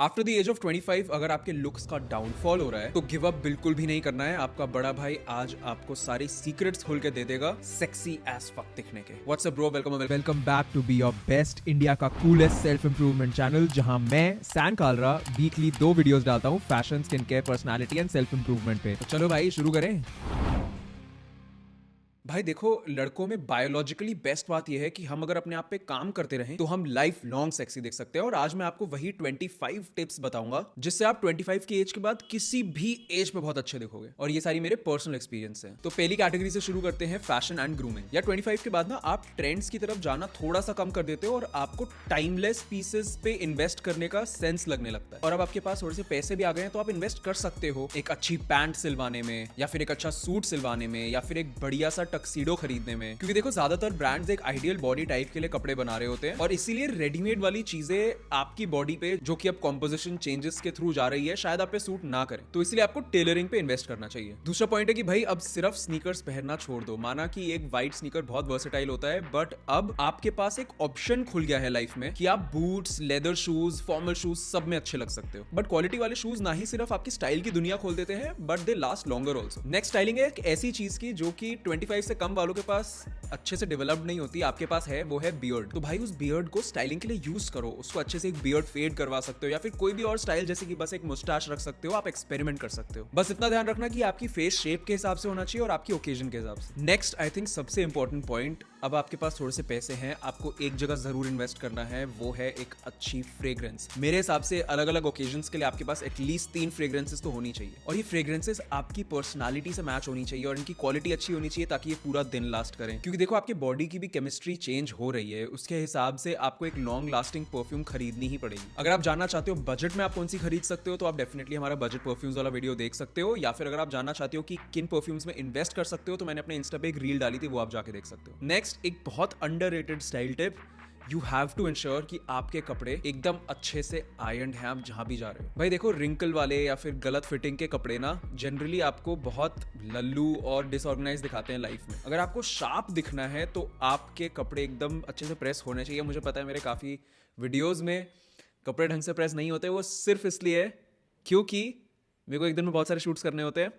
After the age of 25 अगर आपके looks का डाउनफॉल हो रहा है तो गिव अप बिल्कुल भी नहीं करना है। आपका बड़ा भाई आज आपको सारी सीक्रेट्स खोल के दे देगा सेक्सी एज फक दिखने के। What's up bro, welcome back to be your best India का कूलेस्ट सेल्फ इंप्रूवमेंट चैनल, जहां मैं सैन कालरा वीकली 2 वीडियोस डालता हूं fashion, skin care, personality and self improvement पे। तो चलो भाई शुरू करें। भाई देखो, लड़कों में बायोलॉजिकली बेस्ट बात यह है कि हम अगर अपने आप पे काम करते रहें तो हम लाइफ लॉन्ग सेक्सी दिख सकते हैं। और आज मैं आपको वही 25 टिप्स बताऊंगा जिससे आप 25 की एज के बाद किसी भी एज पे बहुत अच्छे दिखोगे। और ये सारी मेरे पर्सनल एक्सपीरियंस हैं। तो पहली कैटेगरी से शुरू करते हैं, फैशन एंड ग्रूमिंग। या 25 के बाद ना आप ट्रेंड्स की तरफ जाना थोड़ा सा कम कर देते हो और आपको टाइमलेस पीसेस पे इन्वेस्ट करने का सेंस लगने लगता है। और अब आपके पास थोड़े से पैसे भी आ गए हैं तो आप इन्वेस्ट कर सकते हो एक अच्छी पैंट सिलवाने में, या फिर एक अच्छा सूट सिलवाने में, या फिर एक बढ़िया सा टक्सीडो खरीदने में। क्योंकि देखो, ज्यादातर ब्रांड्स एक आइडियल बॉडी टाइप के लिए कपड़े बना रहे होते हैं और इसीलिए रेडीमेड वाली चीजें आपकी बॉडी पे, जो कि अब कॉम्पोजिशन चेंजेस के थ्रू जा रही है, शायद आप पे सूट ना करे। तो इसलिए आपको टेलरिंग पे इन्वेस्ट करना चाहिए। दूसरा पॉइंट है कि भाई अब सिर्फ स्नीकर्स पहनना छोड़ दो। माना कि एक व्हाइट स्नीकर बहुत वर्सेटाइल होता है, बट अब आपके पास एक ऑप्शन खुल गया है लाइफ में कि आप boots, leather shoes, formal shoes सब में अच्छे लग सकते हो। बट क्वालिटी वाले शूज ना ही सिर्फ आपकी स्टाइल की दुनिया खोल देते हैं, but they last longer also. Next styling है एक ऐसी चीज की जो कि 25 से कम वालों के पास अच्छे से डेवलप्ड नहीं होती, आपके पास है, वो है बियर्ड। तो भाई उस बियर्ड को स्टाइलिंग के लिए यूज करो। उसको अच्छे से एक बियर्ड फेड करवा सकते हो, या फिर कोई भी और स्टाइल, जैसे कि बस एक मुस्टाच रख सकते हो। आप एक्सपेरिमेंट कर सकते हो। बस इतना ध्यान रखना कि आपकी फेस शेप के हिसाब से होना चाहिए और आपकी ओकेजन के हिसाब से। नेक्स्ट आई थिंक सबसे इंपॉर्टेंट पॉइंट, अब आपके पास थोड़े से पैसे हैं, आपको एक जगह जरूर इन्वेस्ट करना है, वो है एक अच्छी फ्रेग्रेंस। मेरे हिसाब से अलग अलग ओकेजन्स के लिए आपके पास एटलीस्ट 3 फ्रेग्रेंसेस तो होनी चाहिए। और ये फ्रेग्रेंसेस आपकी पर्सनालिटी से मैच होनी चाहिए और इनकी क्वालिटी अच्छी होनी चाहिए ताकि ये पूरा दिन लास्ट करें। क्योंकि देखो, आपके बॉडी की भी केमिस्ट्री चेंज हो रही है, उसके हिसाब से आपको एक लॉन्ग लास्टिंग परफ्यूम खरीदनी ही पड़ेगी। अगर आप जानना चाहते हो बजट में आप कौन सी खरीद सकते हो, तो आप डेफिनेटली हमारा बजट परफ्यूम्स वाला वीडियो देख सकते हो। या फिर अगर आप जानना चाहते हो कि किन परफ्यूम्स में इन्वेस्ट कर सकते हो, तो मैंने अपने इंस्टा पे एक रील डाली थी, वो आप जाके देख सकते हो। नेक्स्ट, एक बहुत underrated style tip, you have to ensure कि आपके कपड़े एकदम अच्छे से आयरन्ड हैं आप जहां भी जा रहे हो। भाई देखो, रिंकल वाले या फिर गलत फिटिंग के कपड़े ना जनरली आपको बहुत लल्लू और डिसऑर्गेनाइज दिखाते हैं लाइफ में। अगर आपको शार्प दिखना है तो आपके कपड़े एकदम अच्छे से प्रेस होने चाहिए। मुझे पता है मेरे काफ़ी वीडियोज़ में कपड़े ढंग से प्रेस नहीं होते, वो सिर्फ इसलिए क्योंकि मेरे को एक दिन में बहुत सारे शूट्स करने होते हैं।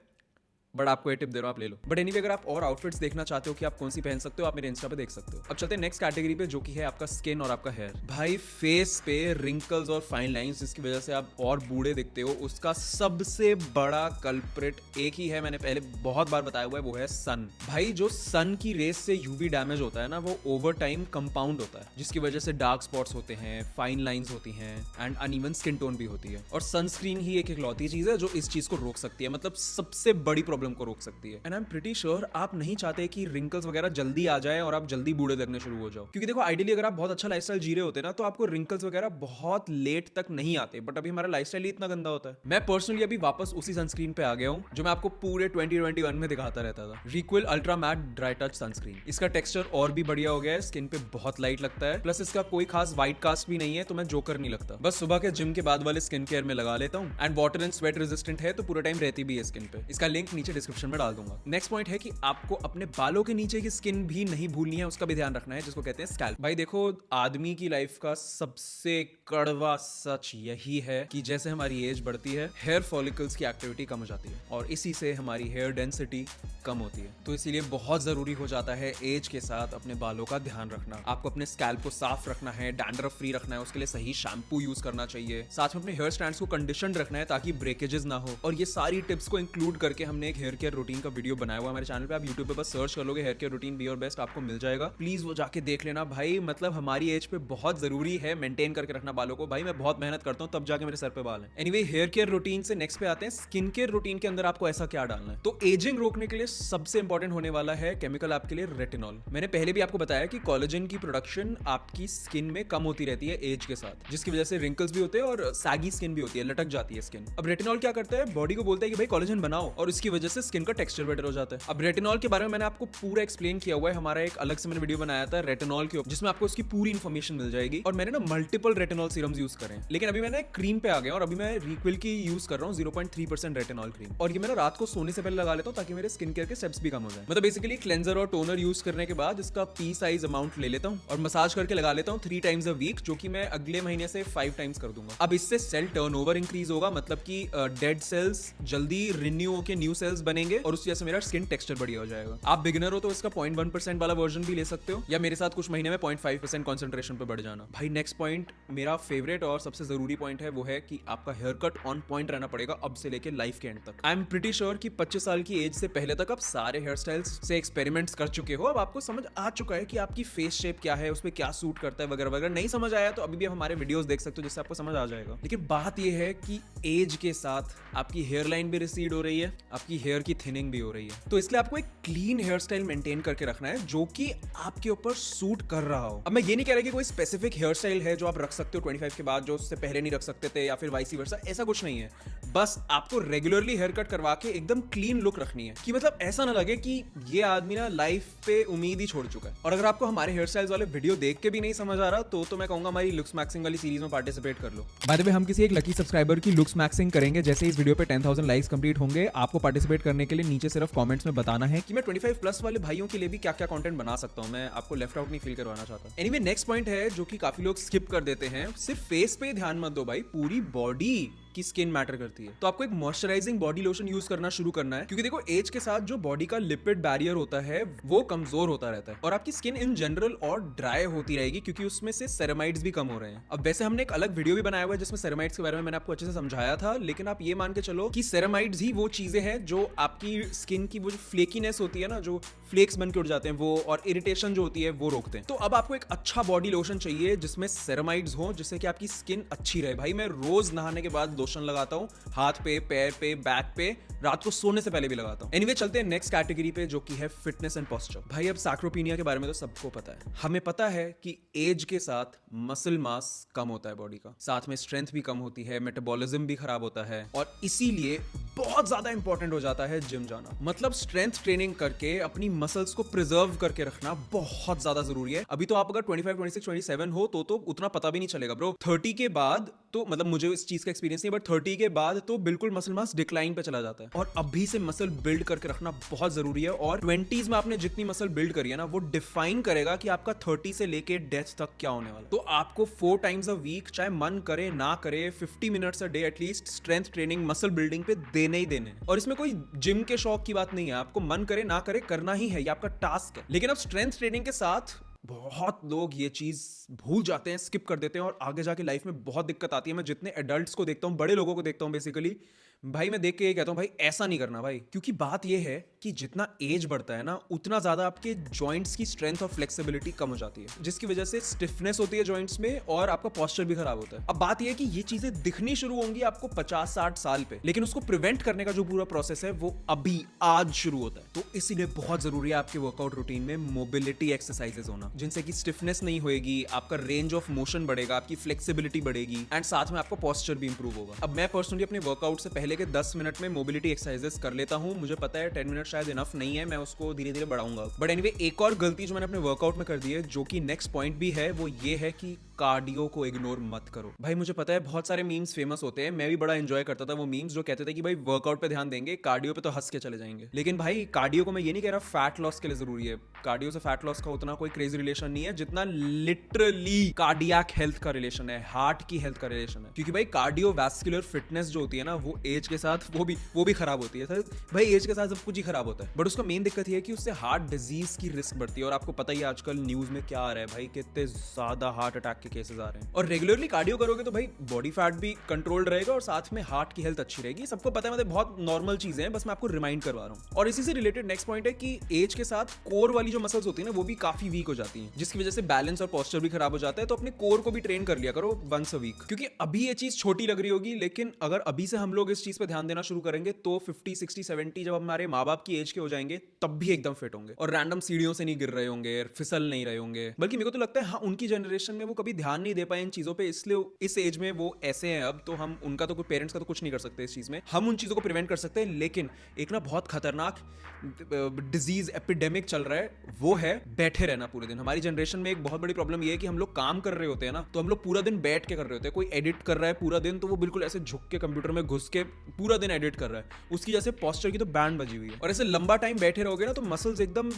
बट आपको ये टिप दे रहा हूं, आप ले लो। बट एनीवे, अगर आप और आउटफिट्स देखना चाहते हो कि आप कौन सी पहन सकते हो, आप मेरे इंस्टा पे देख सकते हो। अब चलते हैं नेक्स्ट कैटेगरी पे, जो कि है आपका स्किन और आपका हेयर। भाई फेस पे रिंकल्स और फाइन लाइंस जिसकी वजह से आप और बूढ़े दिखते हो, उसका सबसे बड़ा कल्प्रिट एक ही है, मैंने पहले बहुत बार बताया हुआ है, वो है सन। भाई जो सन की रेस से यूवी डैमेज होता है ना, वो ओवर टाइम कंपाउंड होता है, जिसकी वजह से डार्क स्पॉट्स होते हैं, फाइन लाइंस होती हैं एंड अनइवन स्किन टोन भी होती है। और सनस्क्रीन ही एक इकलौती चीज है जो इस चीज को रोक सकती है, मतलब सबसे बड़ी प्रॉब्लम को रोक सकती है। And I am pretty sure आप नहीं चाहते कि रिंकल्स वगैरह जल्दी आ जाए और आप जल्दी बूढ़े लगने शुरू हो जाओ। क्योंकि देखो, आइडियली अगर आप बहुत अच्छा लाइफस्टाइल जी रहे होते ना, तो आपको रिंकल्स वगैरह बहुत लेट तक नहीं आते। बट अभी हमारा लाइफस्टाइल ही इतना गंदा होता है। मैं पर्सनली अभी वापस उसी सनस्क्रीन पे आ गया हूं जो मैं आपको पूरे 2021 में दिखाता रहता था, Re'equil ultra matte dry touch sunscreen. इसका टेक्सचर और भी बढ़िया हो गया है, स्किन पे बहुत लाइट लगता है, प्लस इसका कोई खास व्हाइट कास्ट भी नहीं है, तो मैं जोकर नहीं लगता। बस सुबह के जिम के बाद वाले स्किन केयर में लगा लेता हूँ। And water and sweat resistant है, तो पूरा टाइम रहती भी है स्किन पे। इसका लिंक नीचे डिस्क्रिप्शन में डाल दूंगा। नेक्स्ट पॉइंट है कि आपको अपने बालों के नीचे की स्किन भी नहीं भूलनी है, उसका भी ध्यान रखना है, जिसको कहते हैं स्कैल्प। भाई देखो, आदमी की लाइफ का सबसे कड़वा सच यही है कि जैसे हमारी एज बढ़ती है, हेयर फॉलिकल्स की एक्टिविटी कम हो जाती है और इसी से हमारी हेयर डेंसिटी कम होती है। तो इसीलिए बहुत जरूरी हो जाता है एज के साथ अपने बालों का ध्यान रखना। आपको अपने स्कैल्प को साफ रखना है, डैंड्रफ फ्री रखना है, उसके लिए सही शैम्पू यूज करना चाहिए। साथ में अपने हेयर स्टैंड्स को कंडीशन रखना है ताकि ब्रेकेजेस ना हो। और ये सारी टिप्स को इंक्लूड करके हमने एक हेयर केयर रूटीन का वीडियो बनाया हुआ हमारे चैनल पे। आप यूट्यूब पे बस सर्च कर लोगे hair care routine be your best, आपको मिल जाएगा। प्लीज वो जाके देख लेना भाई। मतलब हमारी एज पे बहुत जरूरी है मेंटेन करके रखना बालों को। भाई मैं बहुत मेहनत करता हूँ तब जाके मेरे सर पे बाल हैं। एनीवे, हेयर केयर रूटीन से नेक्स्ट पे आते हैं स्किन केयर रूटीन के अंदर आपको ऐसा क्या डालना है। तो एजिंग रोकने के लिए सबसे इंपॉर्टेंट होने वाला है केमिकल आपके लिए रेटिनॉल। मैंने पहले भी आपको बताया कि कोलेजन की प्रोडक्शन आपकी स्किन में कम होती रहती है एज के साथ, जिसकी वजह से रिंकल्स भी होते हैं और सैगी स्किन भी होती है, लटक जाती है स्किन। अब रेटिनॉल क्या करता है, बॉडी को बोलता है कि भाई कोलेजन बनाओ, और इसकी वजह से स्किन का टेक्सचर बेटर हो जाता है। अब रेटिनॉल के बारे में मैंने आपको पूरा एक्सप्लेन किया हुआ है, हमारा एक अलग से मैंने वीडियो बनाया था रेटिनॉल के ऊपर, जिसमें आपको उसकी पूरी इन्फॉर्मेशन मिल जाएगी। और मैंने ना मल्टीपल रेटिनॉल सीरम्स यूज करे हैं, लेकिन अभी मैंने क्रीम पे आ गया और अभी मैं रिक्विल की यूज कर रहा हूँ 0.3% रेटिनॉल क्रीम, और ये मैं रात को सोने से पहले लगा लेता हूँ ताकि मेरे स्किन केयर के स्टेप्स भी कम हो जाए। मतलब बेसिकली क्लेंजर और टोनर यूज करने के बाद इसका पी साइज अमाउंट ले लेता हूँ और मसाज करके लगा लेता हूँ 3 टाइम्स अ वीक, जो कि मैं अगले महीने से 5 टाइम्स कर दूंगा। अब इससे सेल टर्नओवर इंक्रीज होगा, मतलब कि डेड सेल्स जल्दी रिन्यू होकर न्यू सेल्स बनेंगे और उस वजह से मेरा स्किन टेक्सचर बढ़िया हो जाएगा। आप बिगिनर हो तो इसका 0.1% वाला वर्जन भी ले सकते हो, या मेरे साथ कुछ महीने में 0.5% कॉन्सेंट्रेशन पे बढ़ जाना। भाई नेक्स्ट पॉइंट मेरा फेवरेट और सबसे जरूरी पॉइंट है, वो है कि आपका हेयर कट ऑन पॉइंट रहना पड़ेगा अब से लेके लाइफ के एंड तक। आई एम प्रीटी श्योर कि 25 साल की एज से पहले तक आप सारे हेयर स्टाइल्स से एक्सपेरिमेंट्स कर चुके हो। अब आपको समझ आ चुका है कि आपकी फेस शेप क्या है, उस पर क्या सूट करता है वगैरह वगैरह। नहीं समझ आया तो अभी भी हमारे वीडियोस देख सकते हो जिससे आपको समझ आ जाएगा। लेकिन बात यह है कि एज के साथ आपकी हेयर लाइन भी रिसीड हो रही है, आपकी हेयर की थिनिंग भी हो रही है, तो इसलिए आपको एक क्लीन हेयर स्टाइल मेंटेन करके रखना है जो कि आपके ऊपर सूट कर रहा हो। अब मैं ये नहीं कह रहा कि कोई स्पेसिफिक हेयर स्टाइल है जो आप रख सकते हो 25 के बाद जो उससे पहले नहीं रख सकते थे, या फिर वाइस वर्सा, ऐसा कुछ नहीं है। बस आपको रेगुलरली हेयर कट करवा के एकदम क्लीन लुक रखनी है, कि मतलब ऐसा ना लगे कि ये आदमी ना लाइफ पे उम्मीद ही छोड़ चुका है। और अगर आपको हमारे हेयर स्टाइल्स वाले वीडियो देख के भी नहीं समझ आ रहा तो मैं कहूंगा हमारी लुक्स मैक्सिंग वाली सीरीज में पार्टिसिपेट कर लो। बाय द वे, हम किसी एक लकी सब्सक्राइबर की लुक्स मैक्सिंग करेंगे जैसे इस वीडियो पे 10,000 लाइक्स कंप्लीट होंगे। आपको पार्टिसिपेट करने के लिए नीचे सिर्फ कमेंट्स में बताना है कि मैं 25 प्लस वाले भाइयों के लिए भी क्या क्या कंटेंट बना सकता हूं। मैं आपको लेफ्ट आउट नहीं फील करवाना चाहता। एनीवे नेक्स्ट पॉइंट है जो कि काफी लोग स्किप कर देते हैं, सिर्फ फेस पे ध्यान मत दो भाई, पूरी बॉडी की स्किन मैटर करती है। तो आपको एक मॉइस्चराइजिंग बॉडी लोशन यूज करना शुरू करना है, क्योंकि देखो एज के साथ जो बॉडी का लिपिड बैरियर होता है वो कमजोर होता रहता है और आपकी स्किन इन जनरल और ड्राई होती रहेगी, क्योंकि उसमें से सेरेमाइड्स भी कम हो रहे हैं। अब वैसे हमने एक अलग वीडियो भी बनाया हुआ है जिसमें सेरेमाइड्स के बारे में मैंने आपको अच्छे से समझाया था, लेकिन आप ये मान के चलो कि सेरेमाइड्स ही वो चीजें हैं जो आपकी स्किन की वो जो फ्लेकीनेस होती है ना, जो फ्लेक्स बन के उठ जाते हैं वो, और इरिटेशन जो होती है वो रोकते हैं। तो अब आपको एक अच्छा बॉडी लोशन चाहिए जिसमें सेरेमाइड्स हो, जिससे कि आपकी स्किन अच्छी रहे। भाई मैं रोज नहाने के बाद लोशन लगाता हूँ, हाथ पे, पैर पे, बैक पे, रात को सोने से पहले भी लगाता हूँ। एनीवे चलते हैं नेक्स्ट कैटेगरी पे जो कि है फिटनेस एंड पोस्चर। भाई अब सैक्रोपीनिया के बारे में तो सबको पता है। हमें पता है कि एज के साथ मसल मास कम होता है बॉडी का, साथ में स्ट्रेंथ भी कम होती है, मेटाबॉलिज्म भी खराब होता है, और इसीलिए बहुत ज्यादा इंपॉर्टेंट हो जाता है जिम जाना। मतलब स्ट्रेंथ ट्रेनिंग करके अपनी मसल्स को प्रिजर्व करके रखना बहुत ज्यादा जरूरी है। अभी तो आप अगर 25, 26, 27 हो तो उतना पता भी नहीं चलेगा ब्रो। 30 के बाद तो मतलब मुझे इस चीज का एक्सपीरियंस नहीं, बट 30 के बाद तो बिल्कुल मसल मास डिक्लाइन पे चला जाता है, और अभी से मसल बिल्ड करके रखना बहुत जरूरी है। और 20s में आपने जितनी मसल बिल्ड करी है ना, वो डिफाइन करेगा कि आपका 30 से लेके डेथ तक क्या होने वाला। तो आपको 4 टाइम्स अ वीक, चाहे मन करे ना करे, 50 minutes a day at least strength training, muscle building पे देने ही देने। और इसमें कोई जिम के शौक की बात नहीं है, आपको मन करे ना करे करना ही है, ये आपका टास्क है। लेकिन अब स्ट्रेंथ ट्रेनिंग के साथ बहुत लोग ये चीज भूल जाते हैं, स्किप कर देते हैं, और आगे जाके लाइफ में बहुत दिक्कत आती है। मैं जितने एडल्ट्स को देखता हूँ, बड़े लोगों को देखता हूँ बेसिकली, भाई मैं देख के ये कहता हूँ भाई ऐसा नहीं करना भाई, क्योंकि बात ये है कि जितना एज बढ़ता है ना, उतना ज्यादा आपके जॉइंट्स की स्ट्रेंथ और फ्लेक्सिबिलिटी कम हो जाती है, जिसकी वजह से स्टिफनेस होती है जॉइंट्स में और आपका पोस्चर भी खराब होता है। अब बात ये है कि ये चीजें दिखनी शुरू होंगी आपको 50-60 साल पे, लेकिन उसको प्रिवेंट करने का जो पूरा प्रोसेस है वो अभी आज शुरू होता है। तो इसीलिए बहुत जरूरी है आपके वर्कआउट रूटीन में मोबिलिटी एक्सरसाइजेस होना, जिनसे कि स्टिफनेस नहीं होएगी, आपका रेंज ऑफ मोशन बढ़ेगा, आपकी फ्लेक्सिबिलिटी बढ़ेगी, एंड साथ में आपका पोस्चर भी इंप्रूव होगा। अब मैं पर्सनली अपने वर्कआउट से पहले के 10 मिनट में मोबिलिटी एक्सरसाइजेस कर लेता हूं। मुझे पता है 10 मिनट शायद इनफ नहीं है, मैं उसको धीरे धीरे बढ़ाऊंगा। बट एनीवे एक और गलती जो मैंने अपने वर्कआउट में कर दी है, जो कि नेक्स्ट पॉइंट भी है, वो ये है कि कार्डियो को इग्नोर मत करो। भाई मुझे पता है बहुत सारे मीम्स फेमस होते हैं, मैं भी बड़ा एंजॉय करता था वो मीम्स जो कहते थे कि भाई वर्कआउट पे ध्यान देंगे, कार्डियो पे तो हंस के चले जाएंगे। लेकिन भाई कार्डियो को मैं ये नहीं कह रहा फैट लॉस के लिए जरूरी है, कार्डियो से फैट लॉस का उतना कोई क्रेजी रिलेशन नहीं है जितना लिटरली कार्डियक हेल्थ का रिलेशन है, हार्ट की हेल्थ का रिलेशन है। क्योंकि भाई कार्डियोवैस्कुलर फिटनेस जो होती है ना, वो एज के साथ वो भी खराब होती है। सर भाई एज के साथ सब कुछ ही खराब होता है, बट उसका मेन दिक्कत ये है कि उससे हार्ट डिजीज की रिस्क बढ़ती है। और आपको पता ही आजकल न्यूज में क्या आ रहा है भाई, कितने ज्यादा हार्ट अटैक के केसेस आ रहे हैं। और रेगुलरली कार्डियो करोगे तो भाई बॉडी फैट भी कंट्रोल्ड रहेगा और साथ में हार्ट की हेल्थ अच्छी रहेगी। सबको पता है, मतलब बहुत नॉर्मल चीजें हैं, बस मैं आपको रिमाइंड करवा रहा हूँ। और इसी से रिलेटेड नेक्स्ट पॉइंट है कि एज के साथ कोर वाली जो मसल्स होती है ना, वो भी काफी वीक हो जाती हैं, जिसकी वजह से बैलेंस और पोस्चर भी खराब हो जाता है। तो अपने कोर को भी ट्रेन कर लिया करो वंस अ वीक, क्योंकि अभी ये चीज छोटी लग रही होगी, लेकिन अगर अभी से हम लोग इस चीज पे ध्यान देना शुरू करेंगे तो 50, 60, 70 जब हमारे माँ बाप की एज के हो जाएंगे तब भी एकदम फिट होंगे और रैंडम सीढ़ियों से नहीं गिर रहे होंगे, फिसल नहीं रहे होंगे। बल्कि मेरे को तो लगता है हाँ, उनकी जनरेशन में वो कभी ध्यान नहीं दे पाए इन चीजों पे, इसलिए इस एज में वो ऐसे हैं अब, तो हम उनका तो कोई पेरेंट्स का तो कुछ नहीं कर सकते इस चीज में। हम उन चीजों को प्रिवेंट कर सकते हैं, लेकिन एक ना बहुत खतरनाक डिजीज एपिडेमिक चल रहा है, वो है बैठे रहना पूरे दिन। हमारी जनरेशन में एक बहुत बड़ी प्रॉब्लम ये है कि हम लोग काम कर रहे होते हैं ना, तो हम लोग पूरा दिन बैठ के कर रहे होते हैं। कोई एडिट कर रहा है पूरा दिन, तो वो बिल्कुल ऐसे झुक के कंप्यूटर में घुस के पूरा दिन एडिट कर रहा है, उसकी जैसे पोस्चर की तो बैंड बजी हुई है। और ऐसे लंबा टाइम बैठे रहोगे ना तो मसल्स एकदम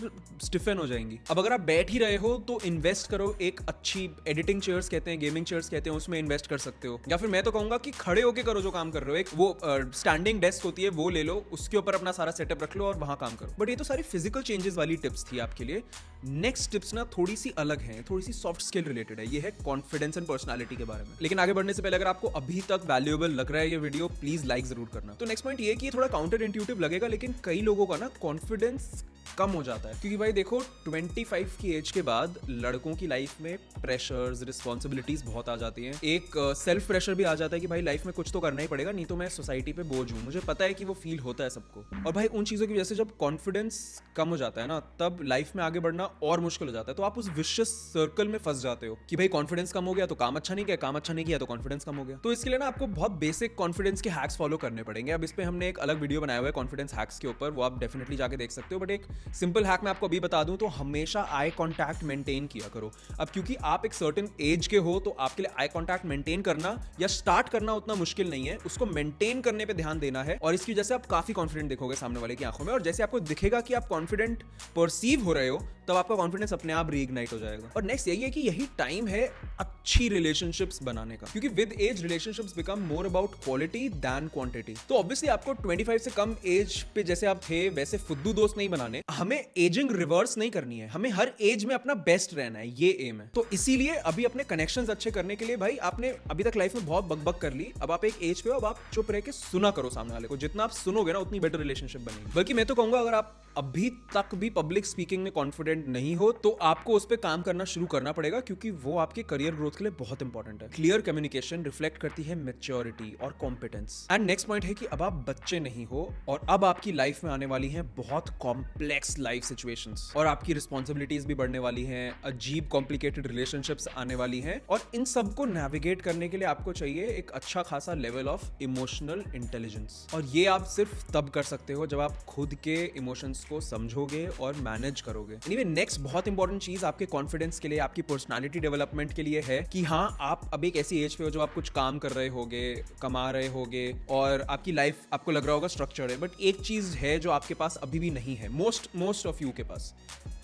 स्टिफन हो जाएंगी। अब अगर आप बैठ ही रहे हो तो इन्वेस्ट करो एक अच्छी एडिटिंग चेयर्स कहते हैं, गेमिंग चेयर्स कहते हैं, उसमें इन्वेस्ट कर सकते हो। या फिर मैं तो कहूंगा कि खड़े होके करो जो काम कर रहे हो, एक वो स्टैंडिंग डेस्क होती है वो ले लो, उसके ऊपर अपना सारा सेटअप रख लो और वहां काम करो। बट ये तो सारी फिजिकल चेंजेस वाली टिप्स थी आपके लिए। नेक्स्ट टिप्स ना थोड़ी सी अलग है, थोड़ी सी सॉफ्ट स्किल रिलेटेड है। ये है कॉन्फिडेंस एंड पर्सनालिटी के बारे में। लेकिन आगे बढ़ने से पहले अगर आपको अभी तक वैल्यूएबल लग रहा है ये वीडियो, प्लीज लाइक जरूर करना। तो नेक्स्ट पॉइंट ये है कि थोड़ा काउंटर इंट्यूटिव लगेगा, लेकिन कई लोगों का ना कॉन्फिडेंस कम हो जाता है। क्योंकि भाई देखो 25 की एज के बाद लड़कों की लाइफ में प्रेशर्स, रिस्पॉन्सिबिलिटीज बहुत आ जाती हैं। एक सेल्फ प्रेशर भी आ जाता है कि भाई लाइफ में कुछ तो करना ही पड़ेगा, नहीं तो मैं सोसाइटी पे बोझ हूँ। मुझे पता है कि वो फील होता है सबको। और भाई उन चीज़ों की वजह से जब कॉन्फिडेंस कम हो जाता है ना, तब लाइफ में आगे बढ़ना और मुश्किल हो जाता है। तो आप उस विशियस सर्कल में फंस जाते हो कि भाई कॉन्फिडेंस कम हो गया तो काम अच्छा नहीं किया, काम अच्छा नहीं किया तो कॉन्फिडेंस कम हो गया। तो इसके लिए ना आपको बहुत बेसिक कॉन्फिडेंस के हैक्स फॉलो करने पड़ेंगे। अब इस पे हमने एक अलग वीडियो बनाया हुआ है कॉन्फिडेंस हैक्स के ऊपर, वो आप डेफिनेटली जाके देख सकते हो। बट एक सिंपल हैक मैं आपको अभी बता दूं तो हमेशा आई कांटेक्ट मेंटेन किया करो। अब क्योंकि आप एक सर्टेन एज के हो तो आपके लिए आई कांटेक्ट मेंटेन करना या स्टार्ट करना उतना मुश्किल नहीं है, उसको मेंटेन करने पे ध्यान देना है। और इसकी वजह से आप काफी कॉन्फिडेंट दिखोगे सामने वाले की आंखों में, और जैसे आपको दिखेगा कि आप कॉन्फिडेंट परसीव हो रहे हो, तब आपका कॉन्फिडेंस अपने आप रीइग्नाइट हो जाएगा। और नेक्स्ट यही है कि यही टाइम है अच्छी रिलेशनशिप्स बनाने का, क्योंकि with age relationships become more about quality than quantity. तो ऑब्वियसली आपको 25 से कम एज पे जैसे आप थे वैसे फुद्दू दोस्त नहीं बनाने, हमें एजिंग रिवर्स नहीं करनी है, हमें हर एज में अपना बेस्ट रहना है, ये एम है। तो इसीलिए अभी अपने कनेक्शंस अच्छे करने के लिए भाई आपने अभी तक लाइफ में बहुत बकबक कर ली, अब आप एक एज पे हो, अब आप चुप रह के सुना करो सामने वाले को। जितना आप सुनोगे ना उतनी बेटर रिलेशनशिप बनेगी। बल्कि मैं तो कहूंगा अगर आप अभी तक भी पब्लिक स्पीकिंग में कॉन्फिडेंट नहीं हो तो आपको उस पर काम करना शुरू करना पड़ेगा, क्योंकि वो आपके करियर ग्रोथ के लिए बहुत इंपॉर्टेंट है। क्लियर कम्युनिकेशन रिफ्लेक्ट करती है मैच्योरिटी और कॉम्पिटेंस। एंड नेक्स्ट पॉइंट है कि अब आप बच्चे नहीं हो और अब आपकी लाइफ में आने वाली हैं बहुत कॉम्प्लेक्स लाइफ सिचुएशंस, और आपकी रिस्पॉन्सिबिलिटीज भी बढ़ने वाली हैं, अजीब कॉम्प्लिकेटेड रिलेशनशिप्स आने वाली हैं, और इन सबको नेविगेट करने के लिए आपको चाहिए एक अच्छा खासा लेवल ऑफ इमोशनल इंटेलिजेंस। और ये आप सिर्फ तब कर सकते हो जब आप खुद के इमोशंस को समझोगे और मैनेज करोगे। एनीवे नेक्स्ट बहुत इंपॉर्टेंट चीज आपके कॉन्फिडेंस के लिए, आपकी पर्सनालिटी डेवलपमेंट के लिए है कि हाँ आप अब एक ऐसी एज पे हो जब आप कुछ काम कर रहे होगे, कमा रहे होगे, और आपकी लाइफ आपको लग रहा होगा स्ट्रक्चर्ड है। बट एक चीज है जो आपके पास अभी भी नहीं है, मोस्ट ऑफ यू के पास,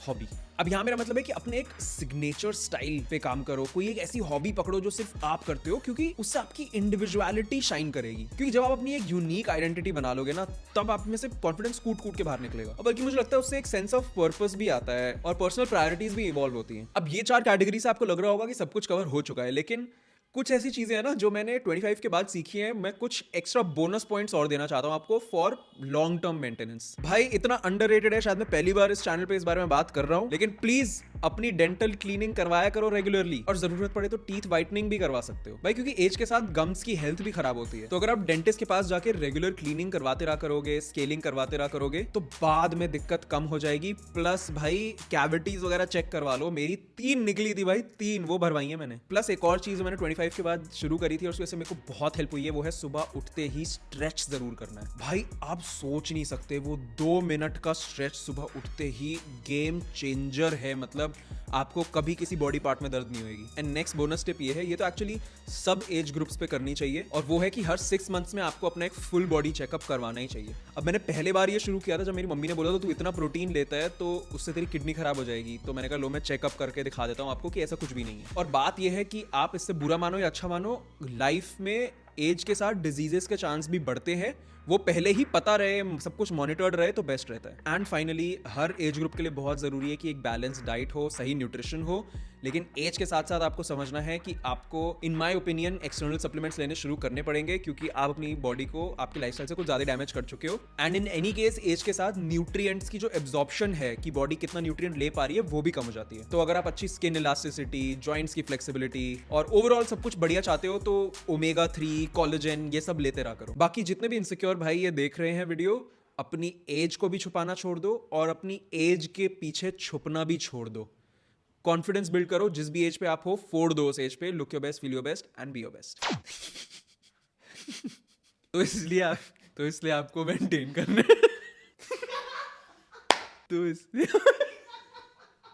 हॉबी। अब यहां मेरा मतलब है कि अपने एक सिग्नेचर स्टाइल पे काम करो। कोई एक ऐसी हॉबी पकड़ो जो सिर्फ आप करते हो, क्योंकि उससे आपकी इंडिविजुअलिटी शाइन करेगी। क्योंकि जब आप अपनी एक यूनिक आइडेंटिटी बना लोगे ना, तब आप में से कॉन्फिडेंस कूट के बाहर निकलेगा। और बल्कि मुझे लगता है उससे एक सेंस ऑफ पर्पस भी आता है और पर्सनल प्रायोरिटीज भी इवॉल्व होती हैं। अब ये 4 कैटेगरी से आपको लग रहा होगा कि सब कुछ कवर हो चुका है, लेकिन कुछ ऐसी चीजें हैं ना जो मैंने 25 के बाद सीखी हैं। मैं कुछ एक्स्ट्रा बोनस पॉइंट्स और देना चाहता हूं आपको फॉर लॉन्ग टर्म मेंटेनेंस। भाई इतना अंडररेटेड है, शायद मैं पहली बार इस चैनल पे इस बारे में बात कर रहा हूं, लेकिन प्लीज अपनी डेंटल क्लीनिंग करवाया करो रेगुलरली, और जरूरत पड़े तो टीथ व्हाइटनिंग भी करवा सकते हो भाई, क्योंकि एज के साथ गम्स की हेल्थ भी खराब होती है। तो अगर आप डेंटिस्ट के पास जाके रेगुलर क्लीनिंग करवाते रहा करोगे, स्केलिंग करवाते रहा करोगे, तो बाद में दिक्कत कम हो जाएगी। प्लस भाई कैविटीज वगैरह चेक करवा लो। मेरी 3 निकली थी भाई, 3 वो भरवाई है मैंने। प्लस एक और चीज मैंने 25 के बाद शुरू करी थी और उसकी वजह से मेरे को बहुत हेल्प हुई है, वो है सुबह उठते ही स्ट्रेच जरूर करना है। भाई आप सोच नहीं सकते, वो 2 मिनट का स्ट्रेच सुबह उठते ही गेम चेंजर है। मतलब आपको कभी किसी बॉडी पार्ट में दर्द नहीं होगी। एंड नेक्स्ट बोनस टिप ये है, ये तो एक्चुअली सब एज ग्रुप्स पे करनी चाहिए, और वो है कि हर 6 मंथ्स में आपको अपना एक फुल बॉडी चेकअप करवाना ही चाहिए। अब मैंने पहले बार ये शुरू किया था जब मेरी मम्मी ने बोला था तू इतना प्रोटीन लेता है तो उससे तेरी किडनी खराब हो जाएगी। तो मैंने कहा लो मैं चेकअप करके दिखा देता हूँ आपको कि ऐसा कुछ भी नहीं है। और बात यह है कि आप इससे बुरा मानो या अच्छा मानो, लाइफ में एज के साथ डिजीजेस के चांस भी बढ़ते हैं। वो पहले ही पता रहे, सब कुछ मॉनिटर्ड रहे तो बेस्ट रहता है। And finally her age group के लिए बहुत जरूरी है कि एक बैलेंस डाइट हो, सही न्यूट्रिशन हो, लेकिन एज के साथ साथ आपको समझना है कि आपको in my opinion external supplements लेने शुरू करने पड़ेंगे, क्योंकि आप अपनी बॉडी को आपकी लाइफस्टाइल से कुछ ज्यादा डैमेज कर चुके हो। And in any case age के साथ न्यूट्रिएंट्स की जो एब्जॉर्प्शन है कि बॉडी कितना न्यूट्रिएंट ले पा रही है वो भी कम हो जाती है। तो अगर आप अच्छी स्किन इलास्टिसिटी, जॉइंट्स की फ्लेक्सिबिलिटी और ओवरऑल सब कुछ बढ़िया चाहते हो तो ओमेगा 3, कोलेजन ये सब लेते रहा करो। बाकी जितने भी इनसिक्योर भाई ये देख रहे हैं वीडियो, अपनी एज को भी छुपाना छोड़ दो और अपनी एज के पीछे छुपना भी छोड़ दो। कॉन्फिडेंस बिल्ड करो जिस भी एज पे आप हो, फोड़ दो उस एज पे, look your best, feel your best and B your best. तो इसलिए आपको मेंटेन करना है। तो इसलिए